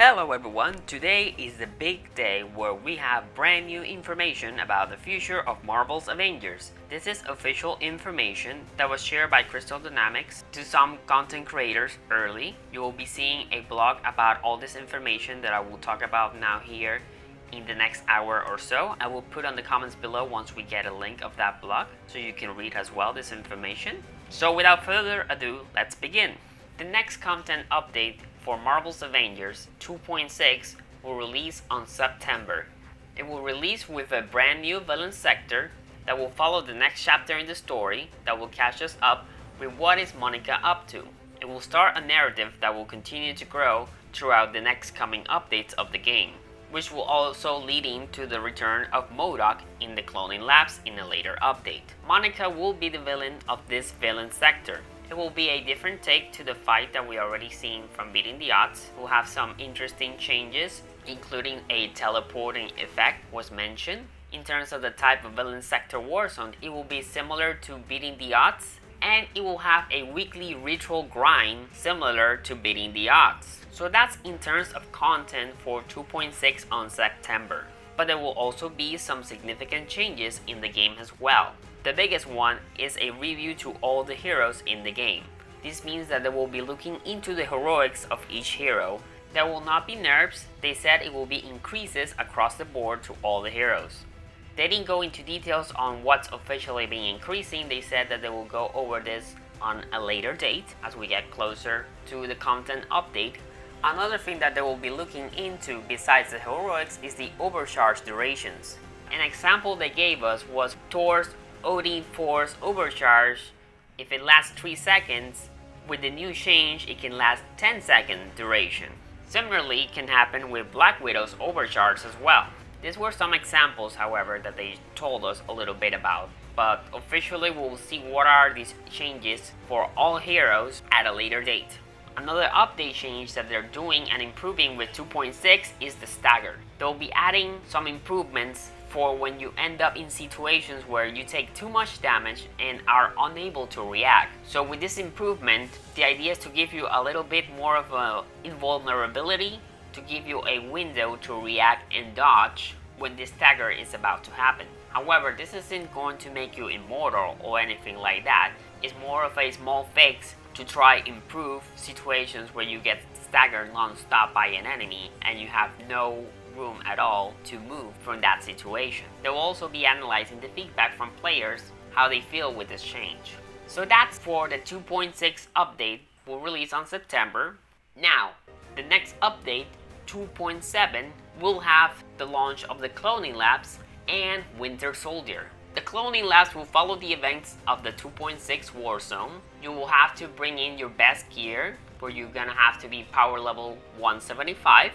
Hello everyone, today is the big day where we have brand new information about the future of Marvel's Avengers. This is official information that was shared by Crystal Dynamics to some content creators early. You will be seeing a blog about all this information that I will talk about now here in the next hour or so. I will put on the comments below once we get a link of that blog so you can read as well this information. So without further ado, let's begin. The next content update for Marvel's Avengers 2.6 will release on September. It will release with a brand new villain sector that will follow the next chapter in the story that will catch us up with what is Monica up to. It will start a narrative that will continue to grow throughout the next coming updates of the game, which will also leading to the return of MODOK in the cloning labs in a later update. Monica will be the villain of this villain sector. It will be a different take to the fight that we already seen from Beating the Odds. We'll have some interesting changes, including a teleporting effect was mentioned. In terms of the type of villain sector Warzone, it will be similar to Beating the Odds, and it will have a weekly ritual grind similar to Beating the Odds. So that's in terms of content for 2.6 on September. But there will also be some significant changes in the game as well. The biggest one is a review to all the heroes in the game. This means that they will be looking into the heroics of each hero. There will not be nerfs, they said it will be increases across the board to all the heroes. They didn't go into details on what's officially being increasing, they said that they will go over this on a later date as we get closer to the content update. Another thing that they will be looking into besides the heroics is the overcharge durations. An example they gave us was Thor's Odin Force Overcharge. If it lasts 3 seconds, with the new change it can last 10-second duration. Similarly, it can happen with Black Widow's Overcharge as well. These were some examples, however, that they told us a little bit about, but officially we will see what are these changes for all heroes at a later date. Another update change that they're doing and improving with 2.6 is the stagger. They'll be adding some improvements for when you end up in situations where you take too much damage and are unable to react. So with this improvement, the idea is to give you a little bit more of a invulnerability, to give you a window to react and dodge when this stagger is about to happen. However, this isn't going to make you immortal or anything like that. It's more of a small fix to try improve situations where you get staggered non-stop by an enemy and you have no room at all to move from that situation. They will also be analyzing the feedback from players, how they feel with this change. So that's for the 2.6 update, will release on September. Now, the next update, 2.7, will have the launch of the cloning labs and Winter Soldier. The cloning labs will follow the events of the 2.6 Warzone. You will have to bring in your best gear, where you're gonna have to be power level 175.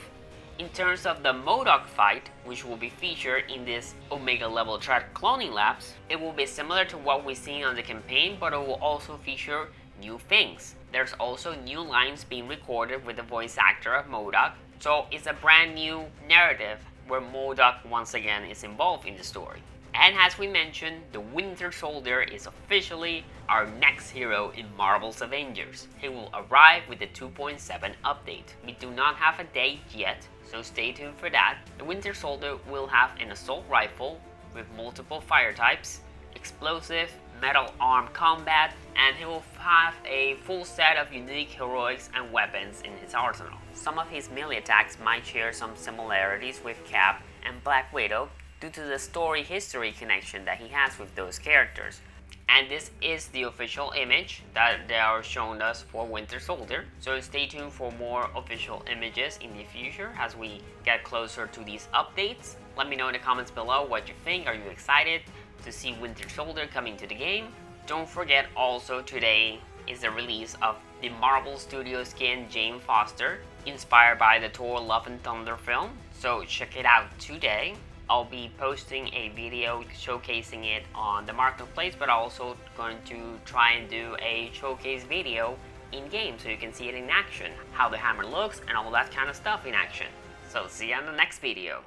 In terms of the MODOK fight, which will be featured in this Omega level track cloning labs, it will be similar to what we've seen on the campaign, but it will also feature new things. There's also new lines being recorded with the voice actor of MODOK, so it's a brand new narrative where MODOK once again is involved in the story. And as we mentioned, the Winter Soldier is officially our next hero in Marvel's Avengers. He will arrive with the 2.7 update. We do not have a date yet, so stay tuned for that. The Winter Soldier will have an assault rifle with multiple fire types, explosive, metal arm combat, and he will have a full set of unique heroics and weapons in his arsenal. Some of his melee attacks might share some similarities with Cap and Black Widow, due to the story history connection that he has with those characters. And this is the official image that they are showing us for Winter Soldier. So stay tuned for more official images in the future as we get closer to these updates. Let me know in the comments below what you think. Are you excited to see Winter Soldier coming to the game? Don't forget also today is the release of the Marvel Studios skin Jane Foster, inspired by the Thor Love and Thunder film. So check it out today. I'll be posting a video showcasing it on the marketplace, but also going to try and do a showcase video in game so you can see it in action, how the hammer looks and all that kind of stuff in action. So see you on the next video.